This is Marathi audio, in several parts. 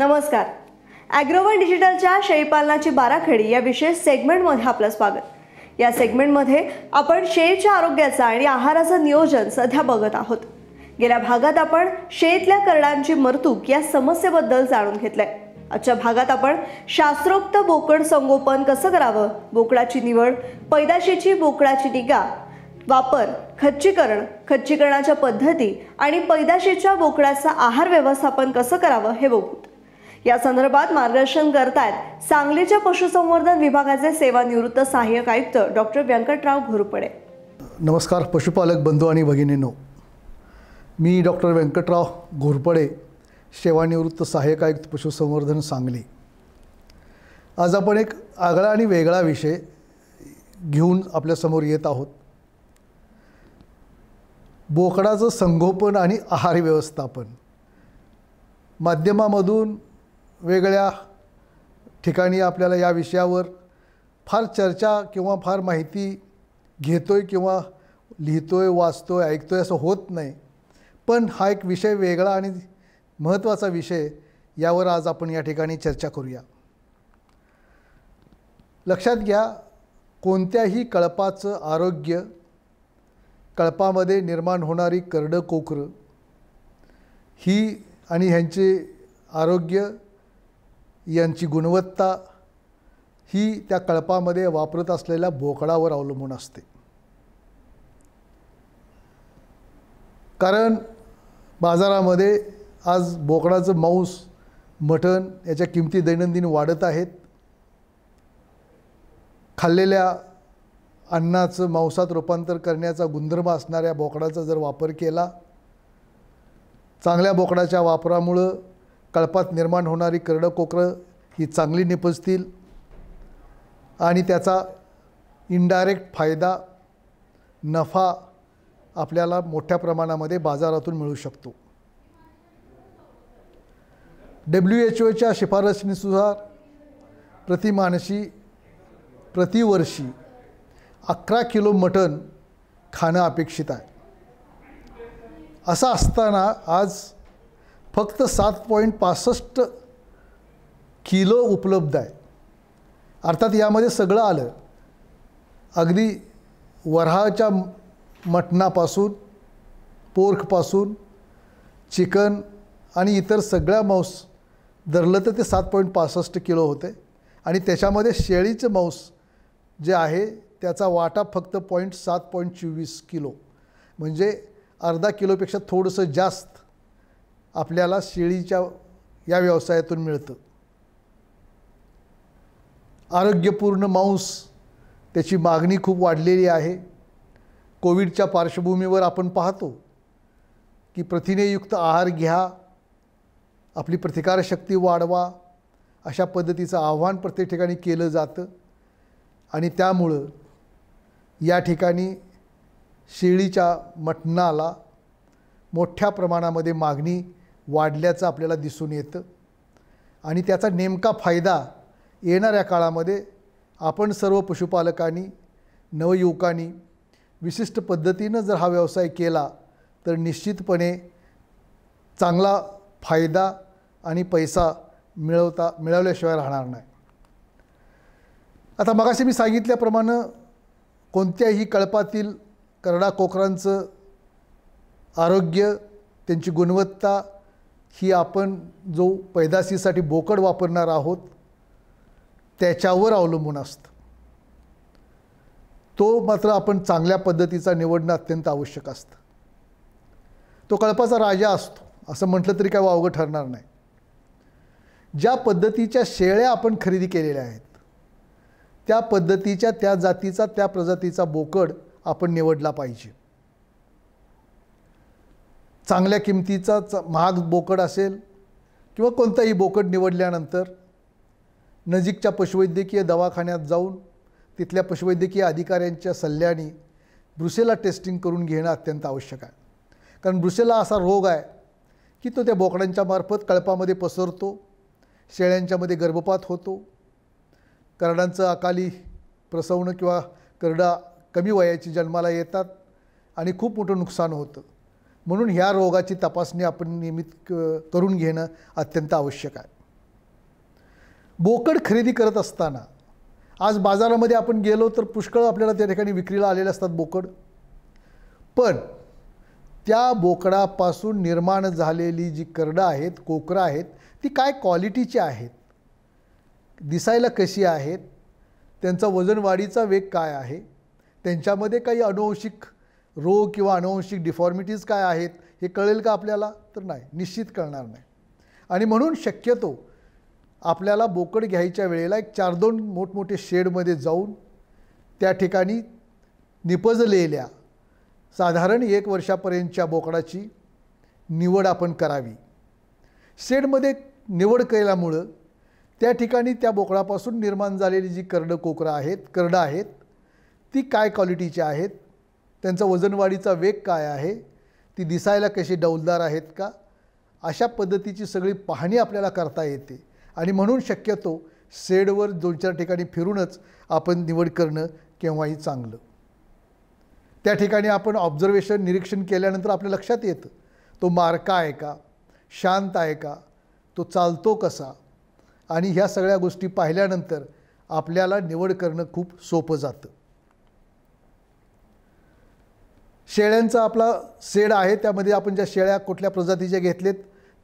नमस्कार. ॲग्रोवन डिजिटलच्या शेळीपालनाची बाराखडी या विशेष सेगमेंटमध्ये आपलं स्वागत. या सेगमेंटमध्ये आपण शेळीच्या आरोग्याचा आणि आहाराचं नियोजन सध्या बघत आहोत. गेल्या भागात आपण शेळीतल्या करडांची मरतूक या समस्येबद्दल जाणून घेतलंय. आजच्या भागात आपण शास्त्रोक्त बोकड संगोपन कसं करावं, बोकडाची निवड, पैदाशीची बोकडाची निगा, वापर, खच्चीकरणाच्या पद्धती आणि पैदाशीच्या बोकडाचं आहार व्यवस्थापन कसं करावं हे बघू. या संदर्भात मार्गदर्शन करतायत सांगलीच्या पशुसंवर्धन विभागाचे सेवानिवृत्त सहाय्यक आयुक्त डॉक्टर व्यंकटराव घोरपडे. नमस्कार पशुपालक बंधू आणि भगिनींनो, मी डॉक्टर व्यंकटराव घोरपडे, सेवानिवृत्त सहाय्यक आयुक्त पशुसंवर्धन सांगली. आज आपण एक आगळा आणि वेगळा विषय घेऊन आपल्यासमोर येत आहोत. बोकडाचं संगोपन आणि आहार व्यवस्थापन. माध्यमामधून वेगळ्या ठिकाणी आपल्याला या विषयावर फार चर्चा किंवा फार माहिती घेतोय किंवा लिहितोय, वाचतोय, ऐकतोय असं होत नाही. पण हा एक विषय वेगळा आणि महत्त्वाचा विषय, यावर आज आपण या ठिकाणी चर्चा करूया. लक्षात घ्या, कोणत्याही कळपाचं आरोग्य, कळपामध्ये निर्माण होणारी करडं कोकरं ही आणि ह्यांचे आरोग्य, यांची गुणवत्ता ही त्या कळपामध्ये वापरत असलेल्या बोकडावर अवलंबून असते. कारण बाजारामध्ये आज बोकडाचं मांस, मटण याच्या किमती दैनंदिन वाढत आहेत. खाल्लेल्या अन्नाचं मांसात रूपांतर करण्याचा गुणधर्म असणाऱ्या बोकडाचा जर वापर केला, चांगल्या बोकडाच्या वापरामुळं कळपात निर्माण होणारी करडं कोकरं ही चांगली निपजतील आणि त्याचा इनडायरेक्ट फायदा, नफा आपल्याला मोठ्या प्रमाणामध्ये बाजारातून मिळू शकतो. WHO शिफारशीनुसार प्रतिवर्षी 11 किलो मटण खाणं अपेक्षित आहे. असं असताना आज फक्त 7.65 किलो उपलब्ध आहे. अर्थात यामध्ये सगळं आलं, अगदी वऱ्हाच्या मटणापासून, पोर्कपासून, चिकन आणि इतर सगळ्या मांस धरलं तर ते 7.65 किलो होते. आणि त्याच्यामध्ये शेळीचं मांस जे आहे त्याचा वाटा फक्त 7.24 किलो, म्हणजे अर्धा किलोपेक्षा थोडंसं जास्त आपल्याला शेळीच्या या व्यवसायातून मिळतं. आरोग्यपूर्ण मांस, त्याची मागणी खूप वाढलेली आहे. कोविडच्या पार्श्वभूमीवर आपण पाहतो की प्रथिनेयुक्त आहार घ्या, आपली प्रतिकारशक्ती वाढवा, अशा पद्धतीचं आव्हान प्रत्येक ठिकाणी केलं जातं. आणि त्यामुळं या ठिकाणी शेळीच्या मटणाला मोठ्या प्रमाणामध्ये मागणी वाढल्याचं आपल्याला दिसून येतं. आणि त्याचा नेमका फायदा येणाऱ्या काळामध्ये आपण सर्व पशुपालकांनी, नवयुवकांनी विशिष्ट पद्धतीनं जर हा व्यवसाय केला तर निश्चितपणे चांगला फायदा आणि पैसा मिळवल्याशिवाय राहणार नाही. आता मगाशी मी सांगितल्याप्रमाणे कोणत्याही कळपातील करडा कोकरांचं आरोग्य, त्यांची गुणवत्ता ही आपण जो पैदाशीसाठी बोकड वापरणार आहोत त्याच्यावर अवलंबून असतं. तो मात्र आपण चांगल्या पद्धतीचा निवडणं अत्यंत आवश्यक असतं. तो कळपाचा राजा असतो असं म्हटलं तरी काय वावगं ठरणार नाही. ज्या पद्धतीच्या शेळ्या आपण खरेदी केलेल्या आहेत त्या पद्धतीच्या, त्या जातीचा, त्या प्रजातीचा बोकड आपण निवडला पाहिजे. चांगल्या किमतीचा महाग बोकड असेल किंवा कोणताही बोकड निवडल्यानंतर नजीकच्या पशुवैद्यकीय दवाखान्यात जाऊन तिथल्या पशुवैद्यकीय अधिकाऱ्यांच्या सल्ल्याने ब्रुसेला टेस्टिंग करून घेणं अत्यंत आवश्यक आहे. कारण ब्रुसेला असा रोग आहे की तो त्या बोकडांच्या मार्फत कळपामध्ये पसरतो, शेळ्यांच्यामध्ये गर्भपात होतो, करडांचं अकाली प्रसवणं किंवा करडा कमी वयाची जन्माला येतात आणि खूप मोठं नुकसान होतं. म्हणून ह्या रोगाची तपासणी आपण नियमित करून घेणं अत्यंत आवश्यक आहे. बोकड खरेदी करत असताना आज बाजारामध्ये आपण गेलो तर पुष्कळ आपल्याला त्या ठिकाणी विक्रीला आलेले असतात बोकड, पण त्या बोकडापासून निर्माण झालेली जी करडं आहेत, कोकरं आहेत, ती काय क्वालिटीची आहेत, दिसायला कशी आहेत, त्यांचा वजन वाढीचा वेग काय आहे, त्यांच्यामध्ये काही अनुवंशिक रोग किंवा अनुवंशिक डिफॉर्मिटीज काय आहेत हे कळेल का आपल्याला? तर नाही, निश्चित कळणार नाही. आणि म्हणून शक्यतो आपल्याला बोकड घ्यायच्या वेळेला एक 4-2 मोठमोठे शेडमध्ये जाऊन त्या ठिकाणी निपजलेल्या साधारण 1 वर्षापर्यंतच्या बोकडाची निवड आपण करावी. शेडमध्ये निवड केल्यामुळं त्या ठिकाणी त्या बोकडापासून निर्माण झालेली जी करडं आहेत ती काय क्वालिटीची आहेत, त्यांचा वजन वाढीचा वेग काय आहे, ती दिसायला कशी डौलदार आहेत का, अशा पद्धतीची सगळी पाहणी आपल्याला करता येते. आणि म्हणून शक्यतो शेडवर 2-4 ठिकाणी फिरूनच आपण निवड करणं केव्हाही चांगलं. त्या ठिकाणी आपण ऑब्झर्वेशन निरीक्षण केल्यानंतर आपल्या लक्षात येतं तो मारका आहे का, शांत आहे का, तो चालतो कसा, आणि ह्या सगळ्या गोष्टी पाहिल्यानंतर आपल्याला निवड करणं खूप सोपं जातं. शेळ्यांचा आपला शेड आहे, त्यामध्ये आपण ज्या शेळ्या कुठल्या प्रजातीच्या घेतलेत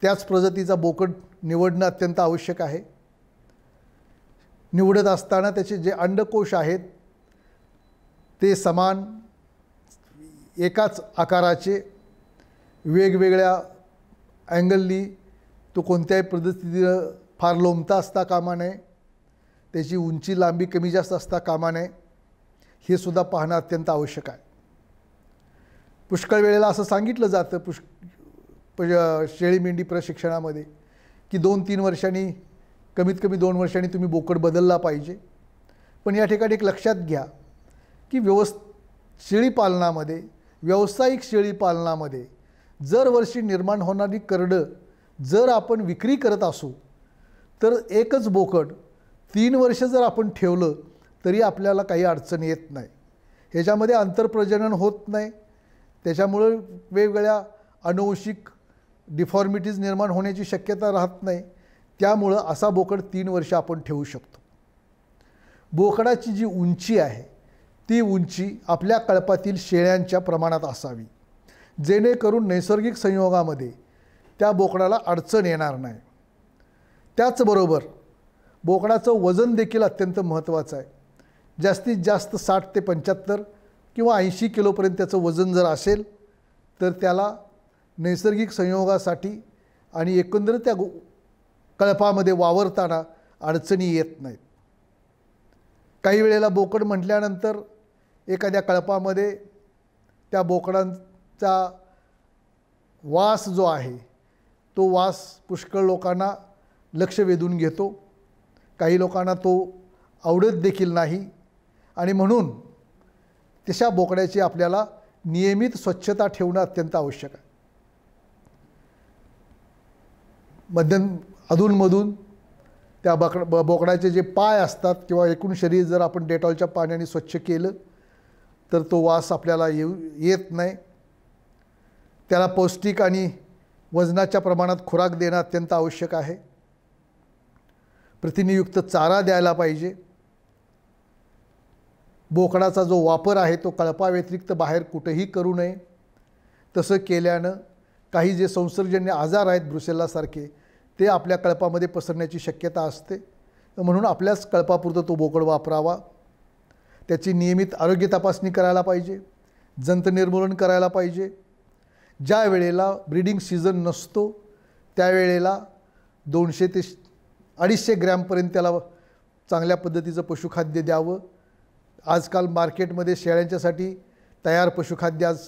त्याच प्रजातीचा बोकड निवडणं अत्यंत आवश्यक आहे. निवडत असताना त्याचे जे अंडकोश आहेत ते समान एकाच आकाराचे, वेगवेगळ्या अँगलनी, तो कोणत्याही पद्धतीनं फार लोंबता असता कामा नये, त्याची उंची लांबी कमी जास्त असता कामा नये, हे सुद्धा पाहणं अत्यंत आवश्यक आहे. पुष्कळ वेळेला असं सांगितलं जातं शेळी मेंढी प्रशिक्षणामध्ये की 2-3 वर्षांनी, कमीत कमी 2 वर्षांनी तुम्ही बोकड बदलला पाहिजे. पण या ठिकाणी एक लक्षात घ्या की शेळीपालनामध्ये, व्यावसायिक शेळीपालनामध्ये दरवर्षी निर्माण होणारी करडं जर आपण विक्री करत असू तर एकच बोकड 3 वर्ष जर आपण ठेवलं तरी आपल्याला काही अडचण येत नाही. ह्याच्यामध्ये आंतरप्रजनन होत नाही, त्याच्यामुळं वेगवेगळ्या अनुवंशिक डिफॉर्मिटीज निर्माण होण्याची शक्यता राहत नाही. त्यामुळं असा बोकड 3 वर्ष आपण ठेवू शकतो. बोकडाची जी उंची आहे ती उंची आपल्या कळपातील शेळ्यांच्या प्रमाणात असावी, जेणेकरून नैसर्गिक संयोगामध्ये त्या बोकडाला अडचण येणार नाही. त्याचबरोबर बोकडाचं वजन देखील अत्यंत महत्त्वाचं आहे. जास्तीत जास्त 60 ते 75 किंवा 80 किलोपर्यंत त्याचं वजन जर असेल तर त्याला नैसर्गिक संयोगासाठी आणि एकंदर त्या कळपामध्ये वावरताना अडचणी येत नाहीत. काही वेळेला बोकड म्हटल्यानंतर एखाद्या कळपामध्ये त्या बोकडांचा वास जो आहे तो वास पुष्कळ लोकांना लक्ष वेधून घेतो, काही लोकांना तो आवडत देखील नाही. आणि म्हणून तशा बोकड्याची आपल्याला नियमित स्वच्छता ठेवणं अत्यंत आवश्यक आहे. अधूनमधून त्या बोकडाचे जे पाय असतात किंवा एकूण शरीर जर आपण डेटॉलच्या पाण्याने स्वच्छ केलं तर तो वास आपल्याला येत नाही. त्याला पौष्टिक आणि वजनाच्या प्रमाणात खुराक देणं अत्यंत आवश्यक आहे. प्रथिनयुक्त चारा द्यायला पाहिजे. बोकडाचा जो वापर आहे तो कळपाव्यतिरिक्त बाहेर कुठेही करू नये. तसं केल्यानं काही जे संसर्गजन्य आजार आहेत ब्रुसेल्लासारखे ते आपल्या कळपामध्ये पसरण्याची शक्यता असते. म्हणून आपल्याच कळपापुरतं तो बोकड वापरावा. त्याची नियमित आरोग्य तपासणी करायला पाहिजे, जंत निर्मूलन करायला पाहिजे. ज्या वेळेला ब्रीडिंग सीझन नसतो त्यावेळेला 200 ते 250 ग्रॅमपर्यंत त्याला चांगल्या पद्धतीचं पशुखाद्य द्यावं. आजकाल मार्केटमध्ये शेळ्यांच्यासाठी तयार पशुखाद्य आज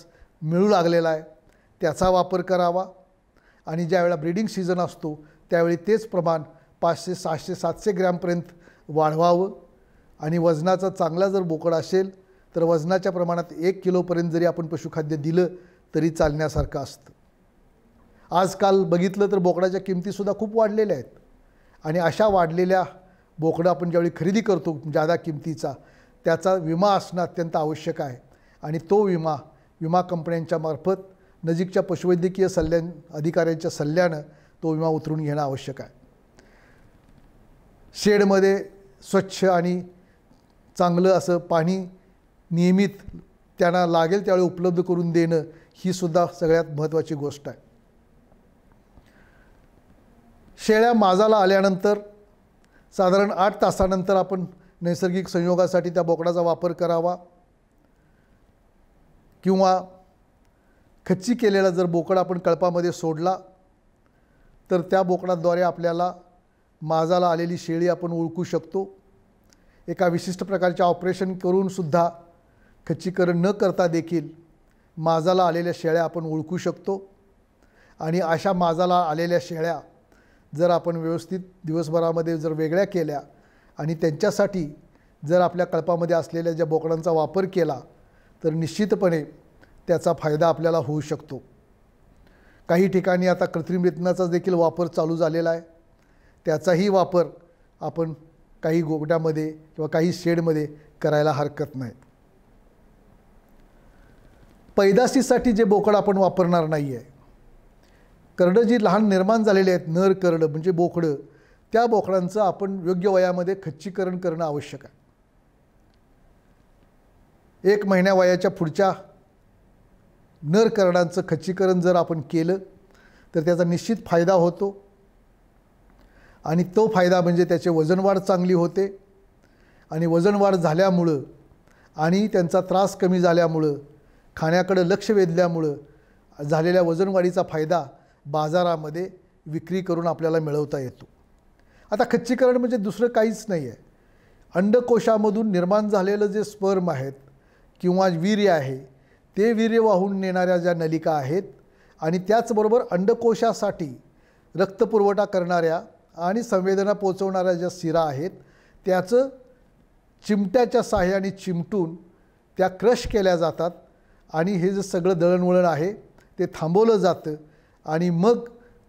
मिळू लागलेलं आहे, त्याचा वापर करावा. आणि ज्यावेळेला ब्रीडिंग सीझन असतो त्यावेळी तेच प्रमाण 500, 600, 700 ग्रॅमपर्यंत वाढवावं. आणि वजनाचा चांगला जर बोकड असेल तर वजनाच्या प्रमाणात 1 किलोपर्यंत जरी आपण पशुखाद्य दिलं तरी चालण्यासारखं असतं. आजकाल बघितलं तर बोकडाच्या किमतीसुद्धा खूप वाढलेल्या आहेत. आणि अशा वाढलेल्या बोकडं आपण ज्यावेळी खरेदी करतो जादा किमतीचा, त्याचा विमा असणं अत्यंत आवश्यक आहे. आणि तो विमा कंपन्यांच्या मार्फत नजीकच्या पशुवैद्यकीय अधिकाऱ्यांच्या सल्ल्यानं तो विमा उतरून घेणं आवश्यक आहे. शेडमध्ये स्वच्छ आणि चांगलं असं पाणी नियमित त्यांना लागेल त्यावेळी उपलब्ध करून देणं ही सुद्धा सगळ्यात महत्त्वाची गोष्ट आहे. शेळ्या माजाला आल्यानंतर साधारण 8 तासानंतर आपण नैसर्गिक संयोगासाठी त्या बोकडाचा वापर करावा, किंवा खच्ची केलेला जर बोकड आपण कळपामध्ये सोडला तर त्या बोकडाद्वारे आपल्याला माजाला आलेली शेळी आपण ओळखू शकतो. एका विशिष्ट प्रकारचे ऑपरेशन करूनसुद्धा खच्चीकरण न करता देखील माजाला आलेल्या शेळ्या आपण ओळखू शकतो. आणि अशा माजाला आलेल्या शेळ्या जर आपण व्यवस्थित दिवसभरामध्ये जर वेगळ्या केल्या आणि त्यांच्यासाठी जर आपल्या कळपामध्ये असलेल्या ज्या बोकडांचा वापर केला तर निश्चितपणे त्याचा फायदा आपल्याला होऊ शकतो. काही ठिकाणी आता कृत्रिम रेतनाचा देखील वापर चालू झालेला आहे. त्याचाही वापर आपण काही गोगट्यामध्ये किंवा काही शेडमध्ये करायला हरकत नाही. पैदाशीसाठी जे बोकड आपण वापरणार नाही आहे, करडं जी लहान निर्माण झालेली आहेत, नर करडं म्हणजे बोकडं, त्या बोकडांचं आपण योग्य वयामध्ये खच्चीकरण करणं आवश्यक आहे. 1 महिन्या वयाच्या पुढच्या नर करडांचं खच्चीकरण जर आपण केलं तर त्याचा निश्चित फायदा होतो. आणि तो फायदा म्हणजे त्याचे वजनवाढ चांगली होते. आणि वजनवाढ झाल्यामुळं आणि त्यांचा त्रास कमी झाल्यामुळं, खाण्याकडे लक्ष वेधल्यामुळं झालेल्या वजनवाढीचा फायदा बाजारामध्ये विक्री करून आपल्याला मिळवता येतो. आता खच्चीकरण म्हणजे दुसरं काहीच नाही आहे. अंडकोशामधून निर्माण झालेलं जे स्पर्म आहेत किंवा वीर्य आहे, ते वीर्य वाहून नेणाऱ्या ज्या नलिका आहेत आणि त्याचबरोबर अंडकोशासाठी रक्तपुरवठा करणाऱ्या आणि संवेदना पोचवणाऱ्या ज्या शिरा आहेत, त्याचं चिमट्याच्या साहाय्याने चिमटून त्या क्रश केल्या जातात. आणि हे जे सगळं दळणवळण आहे ते थांबवलं जातं आणि मग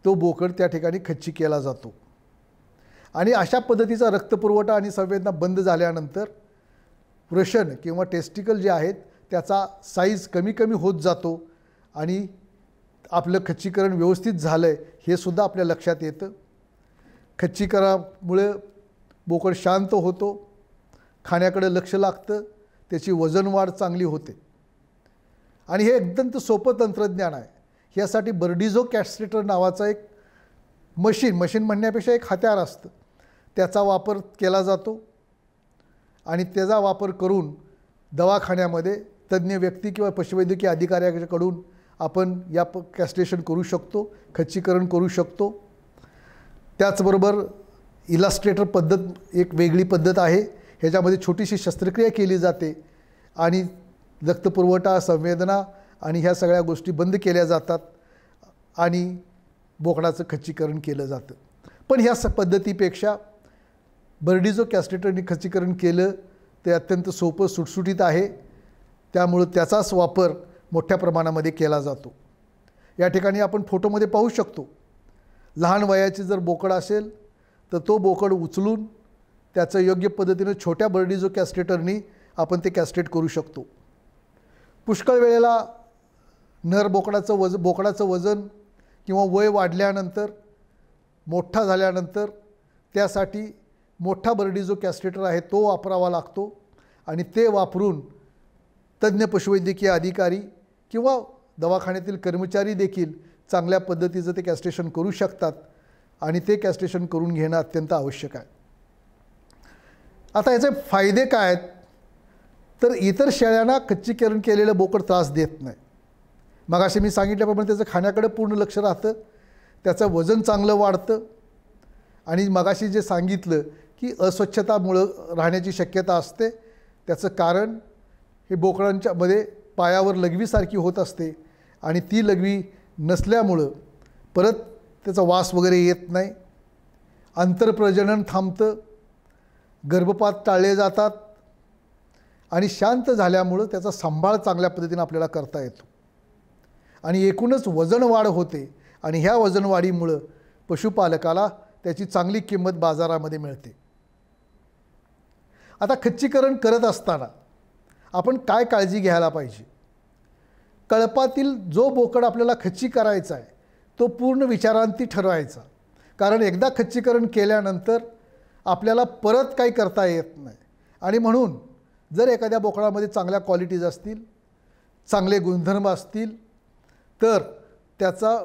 तो बोकड त्या ठिकाणी खच्ची केला जातो. आणि अशा पद्धतीचा रक्तपुरवठा आणि संवेदना बंद झाल्यानंतर वृषण किंवा टेस्टिकल जे आहेत त्याचा साईज कमी कमी होत जातो आणि आपलं खच्चीकरण व्यवस्थित झालं आहे हे सुद्धा आपल्या लक्षात येतं. खच्चीकरणामुळे बोकड शांत होतो, खाण्याकडे लक्ष लागतं, त्याची वजनवाढ चांगली होते. आणि हे अत्यंत सोपं तंत्रज्ञान आहे. ह्यासाठी बर्डिझो कॅस्ट्रेटर नावाचा एक मशीन म्हणण्यापेक्षा एक हत्यार असतं, त्याचा वापर केला जातो. आणि त्याचा वापर करून दवाखान्यामध्ये तज्ज्ञ व्यक्ती किंवा पशुवैद्यकीय अधिकाऱ्याकडून आपण या कॅस्ट्रेशन करू शकतो, खच्चीकरण करू शकतो. त्याचबरोबर इलास्ट्रेटर पद्धत एक वेगळी पद्धत आहे. ह्याच्यामध्ये छोटीशी शस्त्रक्रिया केली जाते आणि रक्तपुरवठा, संवेदना आणि ह्या सगळ्या गोष्टी बंद केल्या जातात आणि बोकडाचं खच्चीकरण केलं जातं. पण ह्या पद्धतीपेक्षा बर्डिझो कॅस्ट्रेटरने खच्चीकरण केलं ते अत्यंत सोपं, सुटसुटीत आहे. त्यामुळं त्याचाच वापर मोठ्या प्रमाणामध्ये केला जातो. या ठिकाणी आपण फोटोमध्ये पाहू शकतो, लहान वयाचे जर बोकड असेल तर तो बोकड उचलून त्याचं योग्य पद्धतीनं छोट्या बर्डिझो कॅस्ट्रेटरनी आपण ते कॅस्ट्रेट करू शकतो. पुष्कळ वेळेला नर बोकडाचं वजन किंवा वय वाढल्यानंतर, मोठा झाल्यानंतर त्यासाठी मोठा बर्डिझो कॅस्ट्रेटर आहे तो वापरावा लागतो. आणि ते वापरून तज्ज्ञ पशुवैद्यकीय अधिकारी किंवा दवाखान्यातील कर्मचारी देखील चांगल्या पद्धतीचं ते कॅस्ट्रेशन करू शकतात आणि ते कॅस्ट्रेशन करून घेणं अत्यंत आवश्यक आहे. आता याचे फायदे काय आहेत तर इतर शेळ्यांना खच्चीकरण केलेलं बोकड त्रास देत नाही. मगाशी मी सांगितल्याप्रमाणे त्याचं खाण्याकडे पूर्ण लक्ष राहतं, त्याचं वजन चांगलं वाढतं. आणि मगाशी जे सांगितलं की अस्वच्छतामुळं राहण्याची शक्यता असते, त्याचं कारण हे बोकडांच्यामध्ये पायावर लघवीसारखी होत असते आणि ती लघवी नसल्यामुळं परत त्याचा वास वगैरे येत नाही, आंतरप्रजनन थांबतं, गर्भपात टाळले जातात आणि शांत झाल्यामुळं त्याचा सांभाळ चांगल्या पद्धतीने आपल्याला करता येतो. आणि एकूणच वजनवाढ होते आणि ह्या वजनवाढीमुळं पशुपालकाला त्याची चांगली किंमत बाजारामध्ये मिळते. आता खच्चीकरण करत असताना आपण काय काळजी घ्यायला पाहिजे? कळपातील जो बोकड आपल्याला खच्ची करायचा आहे तो पूर्ण विचारांती ठरवायचा. कारण एकदा खच्चीकरण केल्यानंतर आपल्याला परत काही करता येत नाही. आणि म्हणून जर एखाद्या बोकडामध्ये चांगल्या क्वालिटीज असतील, चांगले गुणधर्म असतील, तर त्याचा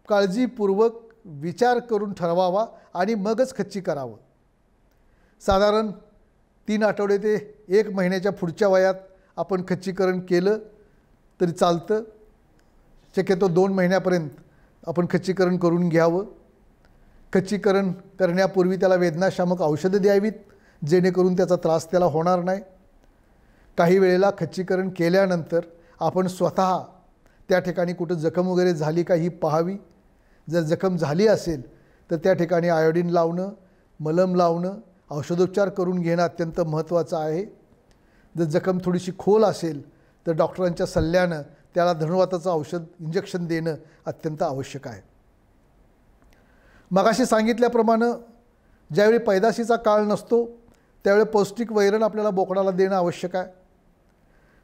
काळजीपूर्वक विचार करून ठरवावा आणि मगच खच्ची करावं. साधारण 3 आठवडे ते 1 महिन्याच्या पुढच्या वयात आपण खच्चीकरण केलं तरी चालतं. शक्यतो 2 महिन्यापर्यंत आपण खच्चीकरण करून घ्यावं. खच्चीकरण करण्यापूर्वी त्याला वेदनाशामक औषधं द्यावीत, जेणेकरून त्याचा त्रास त्याला होणार नाही. काही वेळेला खच्चीकरण केल्यानंतर आपण स्वतः त्या ठिकाणी कुठं जखम वगैरे झाली का ही पाहावी. जर जखम झाली असेल तर त्या ठिकाणी आयोडीन लावणं, मलम लावणं, औषधोपचार करून घेणं अत्यंत महत्त्वाचं आहे. जर जखम थोडीशी खोल असेल तर डॉक्टरांच्या सल्ल्यानं त्याला धनुर्वाताचं औषध इंजेक्शन देणं अत्यंत आवश्यक आहे. मगाशी सांगितल्याप्रमाणे ज्यावेळी पैदाशीचा काळ नसतो त्यावेळी पौष्टिक वैरण आपल्याला बोकडाला देणं आवश्यक आहे.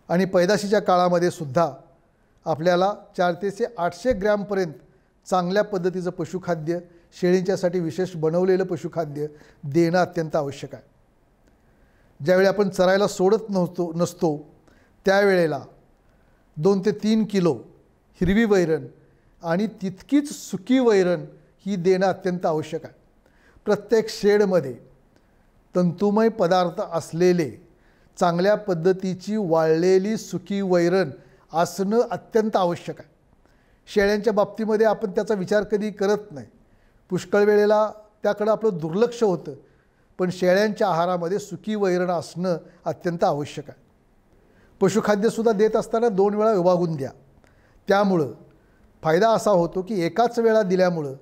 आणि पैदाशीच्या काळामध्ये सुद्धा आपल्याला 400 ते 800 ग्रॅमपर्यंत चांगल्या पद्धतीचं पशुखाद्य, शेळींच्यासाठी विशेष बनवलेलं पशुखाद्य देणं अत्यंत आवश्यक आहे. ज्यावेळी आपण चरायला सोडत नसतो त्यावेळेला 2 ते 3 किलो हिरवी वैरण आणि तितकीच सुकी वैरण ही देणं अत्यंत आवश्यक आहे. प्रत्येक शेडमध्ये तंतुमय पदार्थ असलेले चांगल्या पद्धतीची वाळलेली सुकी वैरण असणं अत्यंत आवश्यक आहे. शेळ्यांच्या बाबतीमध्ये आपण त्याचा विचार कधी करत नाही. पुष्कळ वेळेला त्याकडं आपलं दुर्लक्ष होतं. पण शेळ्यांच्या आहारामध्ये सुकी वैरण असणं अत्यंत आवश्यक आहे. पशुखाद्यसुद्धा देत असताना 2 वेळा विभागून द्या. त्यामुळं फायदा असा होतो की एकाच वेळा दिल्यामुळं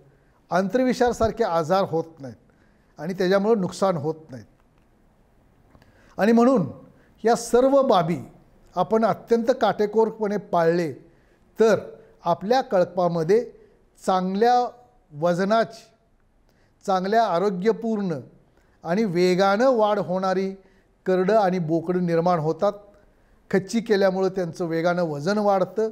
आंत्रविषारसारखे आजार होत नाहीत आणि त्याच्यामुळं नुकसान होत नाहीत. आणि म्हणून या सर्व बाबी आपण अत्यंत काटेकोरपणे पाळले तर आपल्या कळपामध्ये चांगल्या वजनाची, चांगल्या आरोग्यपूर्ण आणि वेगानं वाढ होणारी करडं आणि बोकडं निर्माण होतात. खच्ची केल्यामुळं त्यांचं वेगानं वजन वाढतं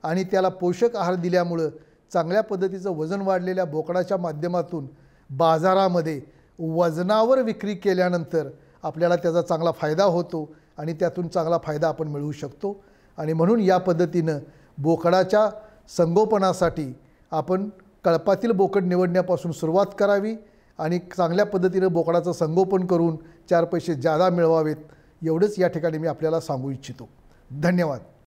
आणि त्याला पोषक आहार दिल्यामुळं चांगल्या पद्धतीचं वजन वाढलेल्या बोकडाच्या माध्यमातून बाजारामध्ये वजनावर विक्री केल्यानंतर आपल्याला त्याचा चांगला फायदा होतो आणि त्यातून चांगला फायदा आपण मिळवू शकतो. आणि म्हणून या पद्धतीनं बोकडाच्या संगोपनासाठी आपण कळपातील बोकड निवडण्यापासून सुरुवात करावी आणि चांगल्या पद्धतीनं बोकडाचं संगोपन करून 4 पैसे जादा मिळवावेत, एवढंच या ठिकाणी मी आपल्याला सांगू इच्छितो. धन्यवाद.